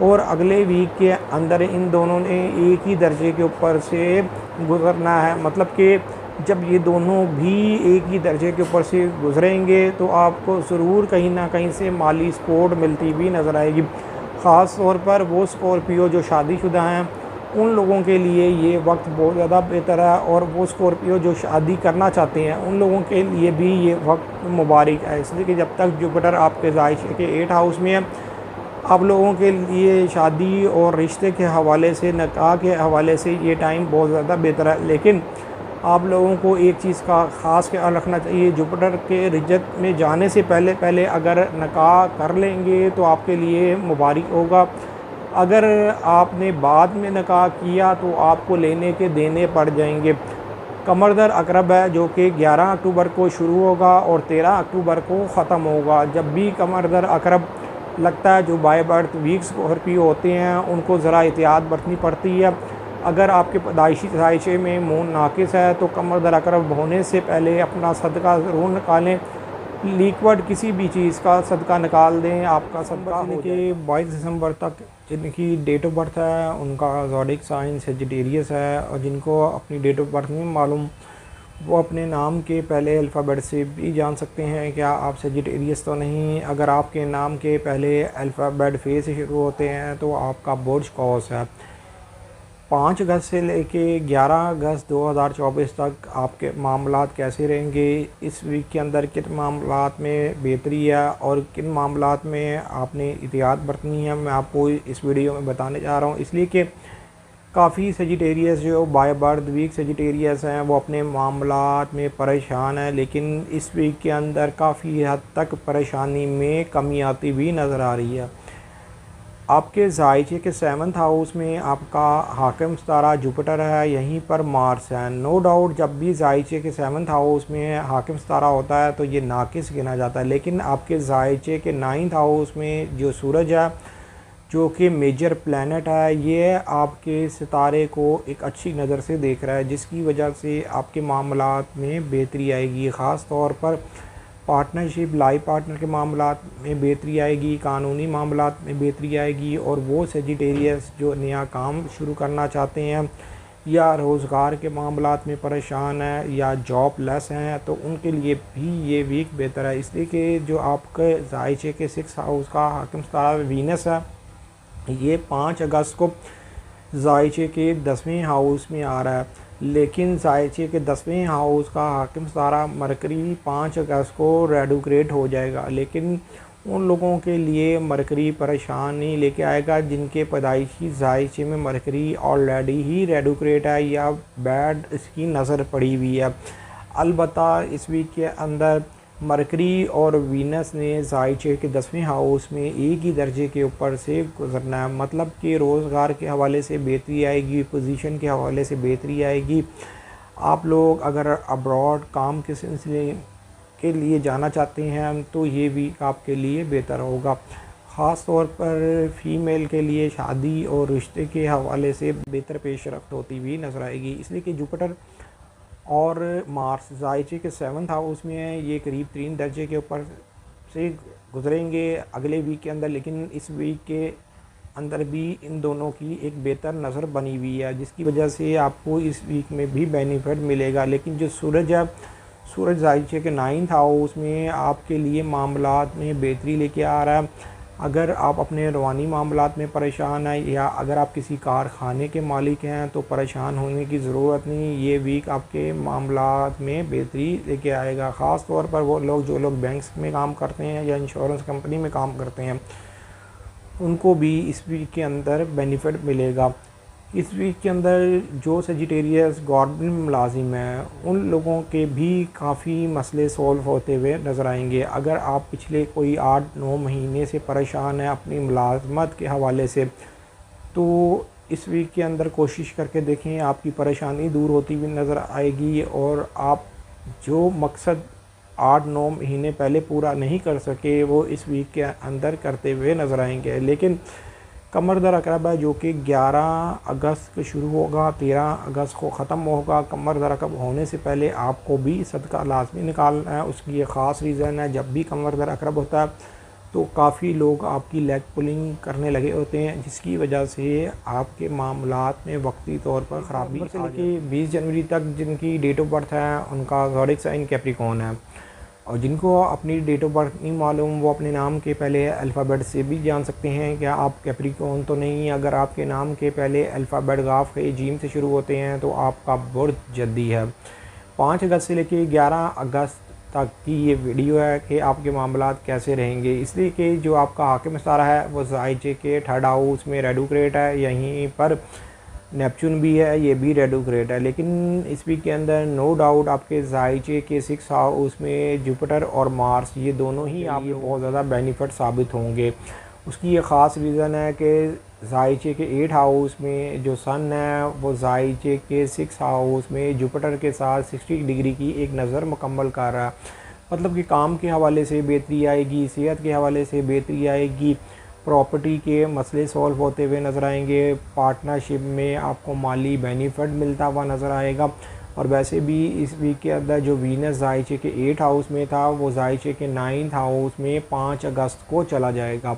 और अगले वीक के अंदर इन दोनों ने एक ही दर्जे के ऊपर से गुज़रना है। मतलब कि जब ये दोनों भी एक ही दर्जे के ऊपर से गुजरेंगे तो आपको ज़रूर कहीं ना कहीं से माली सपोर्ट मिलती भी नज़र आएगी। ख़ास तौर पर वो स्कॉर्पियो जो शादीशुदा हैं उन लोगों के लिए ये वक्त बहुत ज़्यादा बेहतर है और वो स्कॉर्पियो जो शादी करना चाहते हैं उन लोगों के लिए भी ये वक्त मुबारक है। इसलिए कि जब तक जुपिटर आपके जायचे के 8 हाउस में है आप लोगों के लिए शादी और रिश्ते के हवाले से, निकाह के हवाले से ये टाइम बहुत ज़्यादा बेहतर है। लेकिन आप लोगों को एक चीज़ का ख़ास ख्याल रखना चाहिए, जुपिटर के रिजत में जाने से पहले अगर निकाह कर लेंगे तो आपके लिए मुबारक होगा। अगर आपने बाद में निकाह किया तो आपको लेने के देने पड़ जाएंगे। कमरदर अकरब है जो कि 11 अक्टूबर को शुरू होगा और 13 अक्टूबर को ख़त्म होगा। जब भी कमरदर अकरब लगता है जो बाय बर्थ वीक स्कॉर्पियो होते हैं उनको ज़रा एहतियात बरतनी पड़ती है। अगर आपके पैदाइशी जायचे में मून नाकिस है तो कमरदर अकरब होने से पहले अपना सदका ज़रूर निकालें। लिक्विड किसी भी चीज़ का सदका निकाल दें, आपका सदका हो जाए। 22 दिसंबर तक जिनकी डेट ऑफ बर्थ है उनका ज़ोडिक साइन सेजिटेरियस है और जिनको अपनी डेट ऑफ बर्थ नहीं मालूम वो अपने नाम के पहले अल्फ़ाबेट से भी जान सकते हैं क्या आप सेजिटेरियस तो नहीं। अगर आपके नाम के पहले अल्फ़ाबेट फे से शुरू होते हैं तो आपका बुर्ज कौस है। 5 अगस्त से लेके 11 अगस्त 2024 तक आपके मामलात कैसे रहेंगे, इस वीक के अंदर किन मामलात में बेहतरी है और किन मामलात में आपने एहतियात बरतनी है, मैं आपको इस वीडियो में बताने जा रहा हूँ। इसलिए कि काफ़ी सेजिटेरियस जो बाय बर्थ वीक सेजिटेरियस हैं वो अपने मामलात में परेशान है, लेकिन इस वीक के अंदर काफ़ी हद तक परेशानी में कमी आती हुई नज़र आ रही है। आपके जायचे के 7th हाउस में आपका हाकिम सितारा जुपिटर है, यहीं पर मार्स है। नो डाउट जब भी जायचे के 7th हाउस में हाकिम सितारा होता है तो ये नाकिस गिना जाता है, लेकिन आपके जायचे के 9th हाउस में जो सूरज है जो कि मेजर प्लैनेट है ये आपके सितारे को एक अच्छी नज़र से देख रहा है, जिसकी वजह से आपके मामलात में बेहतरी आएगी। ख़ास तौर पर पार्टनरशिप लाइफ पार्टनर के मामलात में बेहतरी आएगी, कानूनी मामलात में बेहतरी आएगी। और वो सेजिटेरियस जो नया काम शुरू करना चाहते हैं या रोज़गार के मामलात में परेशान है या जॉब लेस हैं तो उनके लिए भी ये वीक बेहतर है। इसलिए कि जो आपके जायचे के 6 हाउस का हाकिम सितारा वीनस है ये 5 अगस्त को जायचे के 10वें हाउस में आ रहा है, लेकिन जायचे के 10वें हाउस का हाकिम सितारा मरकरी 5 अगस्त को रेट्रोग्रेड हो जाएगा। लेकिन उन लोगों के लिए मरकरी परेशानी लेके आएगा जिनके पैदाइशी जायचे में मरकरी ऑलरेडी ही रेट्रोग्रेड है या बैड इसकी नज़र पड़ी हुई है। अलबत्ता इस वीक के अंदर मरकरी और वीनस ने जायचे के 10वें हाउस में एक ही दर्जे के ऊपर से गुजरना है, मतलब कि रोज़गार के हवाले से बेहतरी आएगी, पोजीशन के हवाले से बेहतरी आएगी। आप लोग अगर अब्रॉड काम के सिलसिले के लिए जाना चाहते हैं तो ये वीक आपके लिए बेहतर होगा। ख़ास तौर पर फ़ीमेल के लिए शादी और रिश्ते के हवाले से बेहतर पेशरफ्त होती हुई नज़र आएगी, इसलिए कि जुपिटर और मार्स जायचे के 7th हाउस में है। ये करीब 3 दर्जे के ऊपर से गुजरेंगे अगले वीक के अंदर, लेकिन इस वीक के अंदर भी इन दोनों की एक बेहतर नज़र बनी हुई है, जिसकी वजह से आपको इस वीक में भी बेनिफिट मिलेगा। लेकिन जो सूरज है, सूरज जायचे के 9th हाउस में आपके लिए मामलात में बेहतरी लेके आ रहा है। अगर आप अपने रवानी मामलात में परेशान हैं या अगर आप किसी कारखाने के मालिक हैं तो परेशान होने की ज़रूरत नहीं, ये वीक आपके मामलात में बेहतरी लेके आएगा। ख़ास तौर पर वो लोग जो लोग बैंक्स में काम करते हैं या इंश्योरेंस कंपनी में काम करते हैं उनको भी इस वीक के अंदर बेनिफिट मिलेगा। इस वीक के अंदर जो सजिटेरियस गवर्नमेंट मुलाजिम हैं उन लोगों के भी काफ़ी मसले सॉल्व होते हुए नज़र आएंगे। अगर आप पिछले कोई 8-9 महीने से परेशान हैं अपनी मुलाजमत के हवाले से, तो इस वीक के अंदर कोशिश करके देखें, आपकी परेशानी दूर होती हुई नज़र आएगी और आप जो मकसद 8-9 महीने पहले पूरा नहीं कर सके वो इस वीक के अंदर करते हुए नज़र आएंगे। लेकिन कमर दर अकरब है जो कि 11 अगस्त को शुरू होगा, 13 अगस्त को ख़त्म होगा। कमर दर अकरब होने से पहले आपको भी सदका लाजमी निकालना है। उसकी एक ख़ास रीज़न है, जब भी कमर दर अकरब होता है तो काफ़ी लोग आपकी लेग पुलिंग करने लगे होते हैं, जिसकी वजह से आपके मामलात में वक्ती तौर पर ख़राबी से लेके 20 जनवरी तक जिनकी डेट ऑफ बर्थ है उनका ज़ोडिक साइन कैप्रिकॉर्न है। और जिनको अपनी डेट ऑफ बर्थ नहीं मालूम वो अपने नाम के पहले अल्फ़ाबेट से भी जान सकते हैं क्या आप कैप्रिकॉर्न तो नहीं। अगर आपके नाम के पहले अल्फ़ाबेट गाफ है जीम से शुरू होते हैं तो आपका बुर्द जद्दी है। 5 अगस्त से लेके 11 अगस्त तक की ये वीडियो है कि आपके मामलात कैसे रहेंगे, इसलिए कि जो आपका हाकिम सितारा है वो जायचे के 3rd हाउस में रेट्रोग्रेड है, यहीं पर नेपच्यून भी है, ये भी रेट्रोग्रेड है। लेकिन इस वीक के अंदर नो डाउट आपके जायचे के 6th हाउस में जुपिटर और मार्स ये दोनों ही आपको बहुत ज़्यादा बेनिफिट साबित होंगे। उसकी ये ख़ास रीज़न है कि जायचे के 8th हाउस में जो सन है वो जायचे के 6th हाउस में जुपिटर के साथ 60 डिग्री की एक नज़र मुकम्मल कर रहा है, मतलब कि काम के हवाले से बेहतरी आएगी, सेहत के हवाले से बेहतरी आएगी, प्रॉपर्टी के मसले सॉल्व होते हुए नज़र आएंगे, पार्टनरशिप में आपको माली बेनिफिट मिलता हुआ नज़र आएगा। और वैसे भी इस वीक के अंदर जो वीनस जायचे के 8th हाउस में था वो जायचे के 9th हाउस में 5 अगस्त को चला जाएगा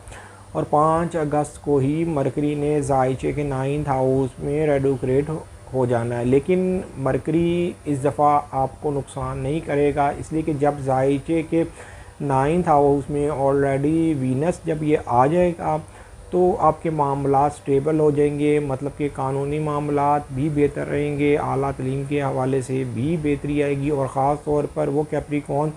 और 5 अगस्त को ही मरकरी ने जायचे के 9th हाउस में रेट्रोग्रेड हो जाना है। लेकिन मरकरी इस दफ़ा आपको नुकसान नहीं करेगा, इसलिए कि जब जायचे के 9th हाउस में ऑलरेडी वीनस जब ये आ जाएगा तो आपके मामलात स्टेबल हो जाएंगे, मतलब कि कानूनी मामलात भी बेहतर रहेंगे, आला तालीम के हवाले से भी बेहतरी आएगी। और ख़ास तौर पर वो कैप्रिकॉर्न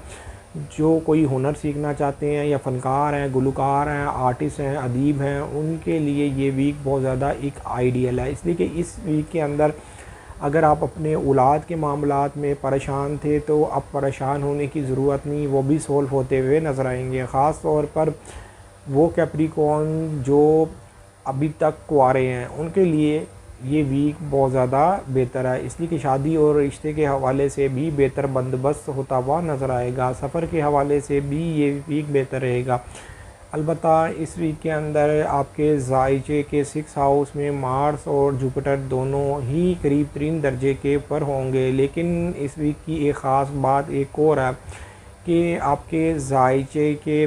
जो कोई हुनर सीखना चाहते हैं या फ़नकार हैं, गुलकार हैं, आर्टिस्ट हैं, अदीब हैं, उनके लिए ये वीक बहुत ज़्यादा एक आइडियल है। इसलिए कि इस वीक के अंदर अगर आप अपने औलाद के मामलात में परेशान थे तो अब परेशान होने की ज़रूरत नहीं, वो भी सॉल्व होते हुए नज़र आएंगे। ख़ास तौर पर वो कैप्रिकॉर्न जो अभी तक कुंवारे हैं उनके लिए ये वीक बहुत ज़्यादा बेहतर है, इसलिए कि शादी और रिश्ते के हवाले से भी बेहतर बंदोबस्त होता हुआ नज़र आएगा। सफ़र के हवाले से भी ये वीक बेहतर रहेगा। अलबत्ता इस वीक के अंदर आपके जायचे के 6th हाउस में मार्स और जुपिटर दोनों ही करीब 3 दर्जे के ऊपर होंगे। लेकिन इस वीक की एक ख़ास बात एक और है कि आपके जायचे के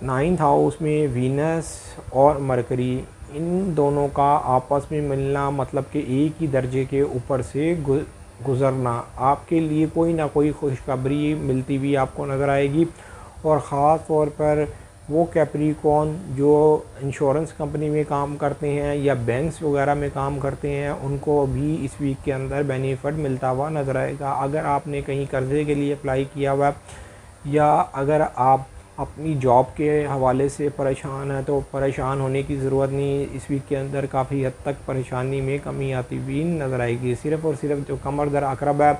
9th हाउस में वीनस और मरकरी इन दोनों का आपस में मिलना, मतलब कि एक ही दर्जे के ऊपर से गुज़रना आपके लिए कोई ना कोई खुशखबरी मिलती हुई आपको नज़र आएगी। और ख़ास तौर पर वो कैप्रिकॉर्न जो इंश्योरेंस कंपनी में काम करते हैं या बैंक्स वगैरह में काम करते हैं, उनको भी इस वीक के अंदर बेनिफिट मिलता हुआ नज़र आएगा। अगर आपने कहीं कर्ज़े के लिए अप्लाई किया हुआ या अगर आप अपनी जॉब के हवाले से परेशान हैं, तो परेशान होने की ज़रूरत नहीं। इस वीक के अंदर काफ़ी हद तक परेशानी में कमी आती हुई नज़र आएगी। सिर्फ़ और सिर्फ जो कमर दर अकरब है,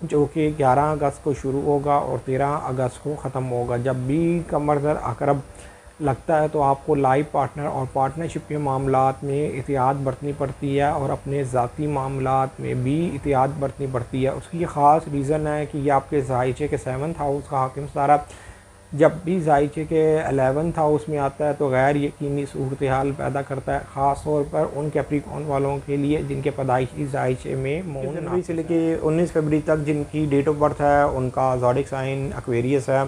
जो कि 11 अगस्त को शुरू होगा और 13 अगस्त को ख़त्म होगा। जब भी कमर दर अकरब लगता है तो आपको लाइफ पार्टनर और पार्टनरशिप के मामलात में एहतियात बरतनी पड़ती है और अपने ज़ाती मामलात में भी एहतियात बरतनी पड़ती है। उसकी ख़ास रीज़न है कि ये आपके ज़ायचे के 7th हाउस का हाकिम सारा जब भी ज़ायचे के 11th हाउस में आता है तो गैर यकीनी सूरत हाल पैदा करता है, ख़ास तौर पर उन कैप्रिकॉर्न वालों के लिए जिनके पैदाइशी ज़ायचे में जनवरी से लेके 19 फरवरी तक जिनकी डेट ऑफ बर्थ है उनका ज़ोडिक साइन एक्वेरियस है।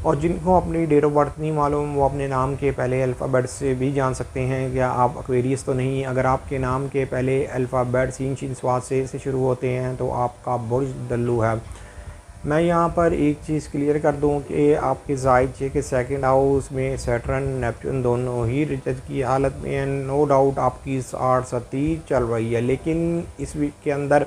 और जिनको अपनी डेट ऑफ बर्थ नहीं मालूम वो अपने नाम के पहले अल्फ़ाबेट से भी जान सकते हैं क्या आप एक्वेरियस तो नहीं। अगर आपके नाम के पहले अल्फ़ाबेट सीन शीन स्वाद से शुरू होते हैं तो आपका बुर्ज दल्लू है। मैं यहाँ पर एक चीज़ क्लियर कर दूँ कि आपके ज़ायचे के 2nd हाउस में सैटर्न नेपच्यून दोनों ही रिजत की हालत में है। नो डाउट आपकी 60 सती चल रही है, लेकिन इस वीक के अंदर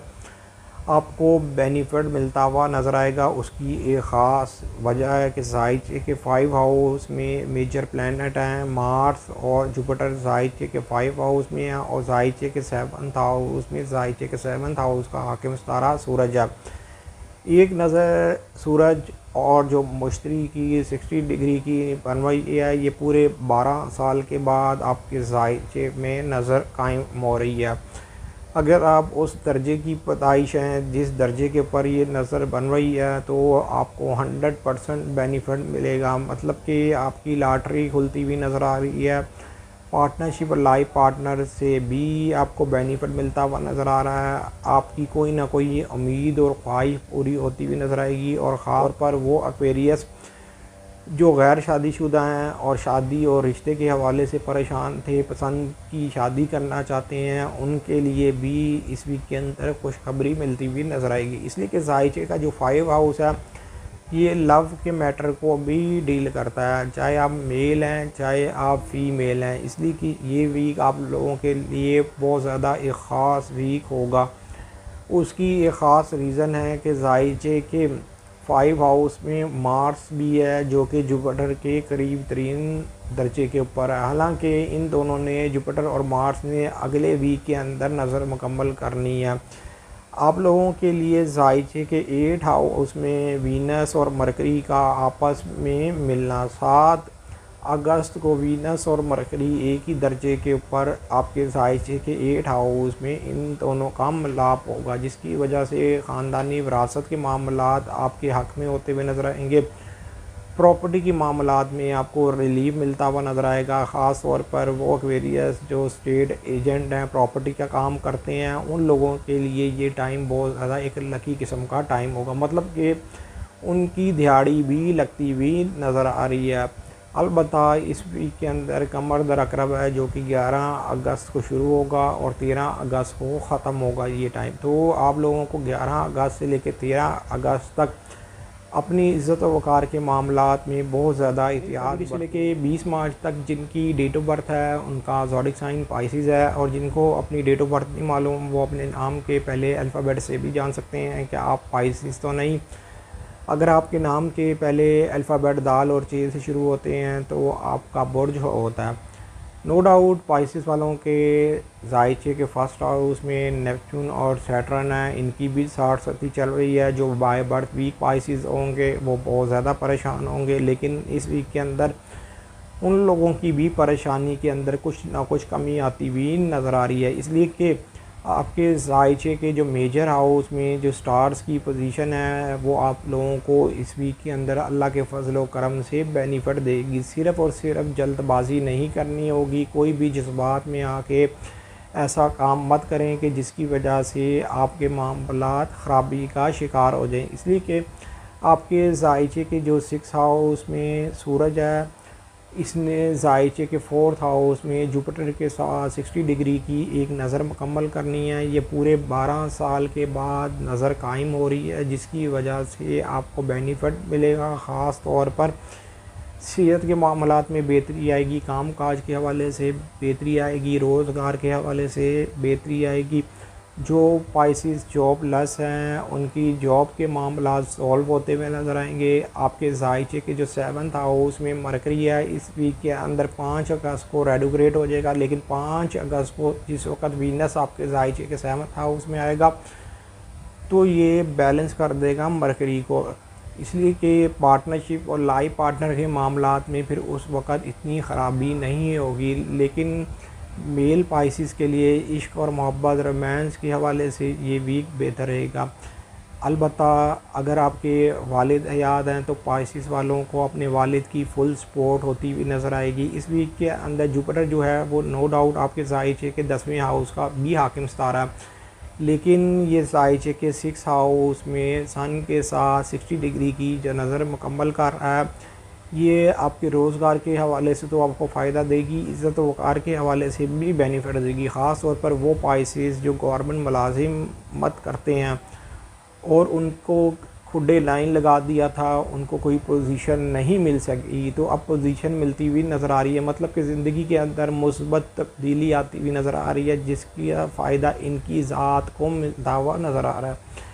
आपको बेनिफिट मिलता हुआ नज़र आएगा। उसकी एक ख़ास वजह है कि ज़ायचे के 5 हाउस में मेजर प्लैनेट हैं, मार्स और जुपिटर ज़ायचे के 5 हाउस में हैं और ज़ायचे के 7th हाउस में ज़ायचे के 7th हाउस का हाकिम सितारा सूरज है। एक नज़र सूरज और जो मुश्तरी की 60 डिग्री की बनवाई है, ये पूरे 12 साल के बाद आपके ज़ायचे में नज़र कायम हो रही है। अगर आप उस दर्जे की पैदाइश हैं जिस दर्जे के ऊपर ये नज़र बन रही है तो आपको 100% बेनिफिट मिलेगा। मतलब कि आपकी लॉटरी खुलती हुई नज़र आ रही है। पार्टनरशिप और लाइफ पार्टनर से भी आपको बेनिफिट मिलता हुआ नज़र आ रहा है। आपकी कोई ना कोई उम्मीद और ख्वाहिश पूरी होती हुई नज़र आएगी और ख़ास तौर पर वो एक्वेरियस जो गैर शादीशुदा हैं और शादी और रिश्ते के हवाले से परेशान थे, पसंद की शादी करना चाहते हैं, उनके लिए भी इस वीक के अंदर खुशखबरी मिलती हुई नज़र आएगी। इसलिए कि ज़ायचे का जो 5 हाउस है ये लव के मैटर को भी डील करता है, चाहे आप मेल हैं चाहे आप फीमेल हैं। इसलिए कि ये वीक आप लोगों के लिए बहुत ज़्यादा एक ख़ास वीक होगा। उसकी एक ख़ास रीज़न है कि ज़ायचे के 5 हाउस में मार्स भी है जो कि जुपिटर के करीब तरीन दर्जे के ऊपर है। हालांकि इन दोनों ने जुपिटर और मार्स ने अगले वीक के अंदर नज़र मुकम्मल करनी है। आप लोगों के लिए ज़ायचे के 8 हाउस में वीनस और मरकरी का आपस में मिलना, 7 अगस्त को वीनस और मरकरी एक ही दर्जे के ऊपर आपके ज़ायचे के 8 हाउस में इन दोनों का मिलाप होगा, जिसकी वजह से ख़ानदानी विरासत के मामलात आपके हक़ में होते हुए नज़र आएंगे। प्रॉपर्टी के मामलात में आपको रिलीफ मिलता हुआ नज़र आएगा। ख़ास तौर पर वो एक्वेरियस जो स्टेट एजेंट हैं, प्रॉपर्टी का काम करते हैं, उन लोगों के लिए ये टाइम बहुत ज़्यादा एक लकी किस्म का टाइम होगा। मतलब कि उनकी दिहाड़ी भी लगती हुई नज़र आ रही है। अलबत्ता इस वीक के अंदर कमर दर अकरब है जो कि 11 अगस्त को शुरू होगा और 13 अगस्त को ख़त्म होगा ये टाइम। तो आप लोगों को 11 अगस्त से लेकर 13 अगस्त तक अपनी इज़्ज़त व वक़ार के मामलात में बहुत ज़्यादा एहतियात से लेके 20 मार्च तक जिनकी डेट ऑफ बर्थ है उनका ज़ोडिक साइन पाइसिस है। और जिनको अपनी डेट ऑफ बर्थ नहीं मालूम वो अपने नाम के पहले अल्फ़ाबेट से भी जान सकते हैं कि आप पाइसिस तो नहीं। अगर आपके नाम के पहले अल्फ़ाबेट दाल और चेल से शुरू होते हैं तो आपका बुर्ज होता है। नो डाउट पाइसिस वालों के ज़ायचे के 1st हाउस में नेपच्यून और सैटर्न है, इनकी भी 60 सती चल रही है। जो बाय बर्थ वीक पाइसिस होंगे वो बहुत ज़्यादा परेशान होंगे, लेकिन इस वीक के अंदर उन लोगों की भी परेशानी के अंदर कुछ ना कुछ कमी आती हुई नज़र आ रही है। इसलिए कि आपके ज़ायचे के जो मेजर हाउस में जो स्टार्स की पोजीशन है वो आप लोगों को इस वीक के अंदर अल्लाह के फजल व करम से बेनिफिट देगी। सिर्फ़ और सिर्फ जल्दबाजी नहीं करनी होगी, कोई भी जज्बात में आके ऐसा काम मत करें कि जिसकी वजह से आपके मामलात ख़राबी का शिकार हो जाएं। इसलिए कि आपके ज़ायचे के जो 6 हाउस में सूरज है, इसने ज़ायचे के 4th हाउस में जुपिटर के साथ 60 डिग्री की एक नज़र मुकम्मल करनी है। ये पूरे 12 साल के बाद नज़र कायम हो रही है, जिसकी वजह से आपको बेनिफिट मिलेगा। ख़ास तौर पर सेहत के मामलात में बेहतरी आएगी, काम काज के हवाले से बेहतरी आएगी, रोज़गार के हवाले से बेहतरी आएगी। जो पाइसिस जॉब लेस हैं उनकी जॉब के मामला सॉल्व होते हुए नज़र आएंगे। आपके जायचे के जो 7th हाउस में मरकरी है, इस वीक के अंदर 5 अगस्त को रेडोग्रेट हो जाएगा, लेकिन 5 अगस्त को जिस वक्त वीनस आपके जायचे के 7th हाउस में आएगा तो ये बैलेंस कर देगा मरकरी को, इसलिए कि पार्टनरशिप और लाइफ पार्टनर के मामलात में फिर उस वक़्त इतनी ख़राबी नहीं होगी। लेकिन मेल पाइसिस के लिए इश्क और मोहब्बत रोमांस के हवाले से ये वीक बेहतर रहेगा। अलबत्ता अगर आपके वालिद हयात हैं तो पाइसिस वालों को अपने वालिद की फुल सपोर्ट होती हुई नज़र आएगी। इस वीक के अंदर जुपिटर जो है वो नो डाउट आपके जायचे के 10वें हाउस का भी हाकिम सितारा है, लेकिन ये जायचे के 6 हाउस में सन के साथ 60 डिग्री की जो नज़र मुकम्मल कर रहा है, ये आपके रोज़गार के हवाले से तो आपको फ़ायदा देगी, इज़्ज़त वक़ार के हवाले से भी बेनिफिट देगी। ख़ास तौर पर वो पाइसिस जो गवर्नमेंट मुलाजिमत करते हैं और उनको खुडे लाइन लगा दिया था, उनको कोई पोजीशन नहीं मिल सकी, तो अब पोजीशन मिलती हुई नज़र आ रही है। मतलब कि ज़िंदगी के अंदर मुस्बत तब्दीली आती हुई नज़र आ रही है, जिसकी फ़ायदा इनकी ज़ात को मिलता हुआ नज़र आ रहा है।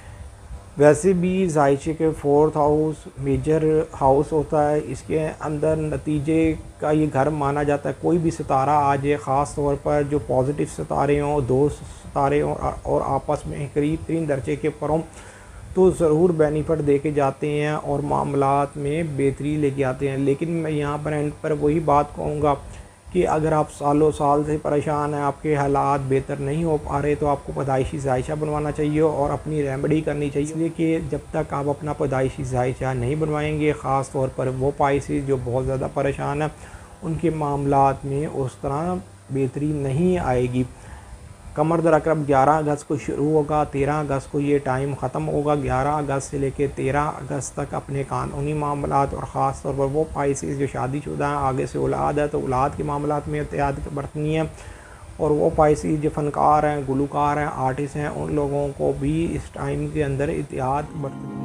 वैसे भी जायचे के 4th हाउस मेजर हाउस होता है, इसके अंदर नतीजे का ये घर माना जाता है। कोई भी सितारा आ जाए, ख़ास तौर पर जो पॉजिटिव सितारे हों, 2 सितारे हों और आपस में करीब 3 दर्जे के ऊपर हों, तो ज़रूर बेनिफिट दे के जाते हैं और मामलात में बेहतरी लेके आते हैं। लेकिन मैं यहाँ पर एंड पर वही बात कहूँगा कि अगर आप सालों साल से परेशान हैं, आपके हालात बेहतर नहीं हो पा रहे, तो आपको पैदाइशी जायचा बनवाना चाहिए और अपनी रेमेडी करनी चाहिए, इसलिए कि जब तक आप अपना पैदाइशी जायचा नहीं बनवाएंगे, ख़ास तौर पर वो पाइसिस जो बहुत ज़्यादा परेशान हैं, उनके मामलात में उस तरह बेहतरी नहीं आएगी। कमर दर अकरब 11 अगस्त को शुरू होगा, 13 अगस्त को ये टाइम ख़त्म होगा। 11 अगस्त से लेकर 13 अगस्त तक अपने कानूनी मामलात और ख़ास तौर पर वो पाइसिस जो शादीशुदा हैं, आगे से औलाद है तो औलाद के मामलात में एहतियात बरतनी है, और वो पाइसिस जो फ़नकार हैं, गुलूकार हैं, आर्टिस्ट हैं, उन लोगों को भी इस टाइम के अंदर एहतियात बरतनी है।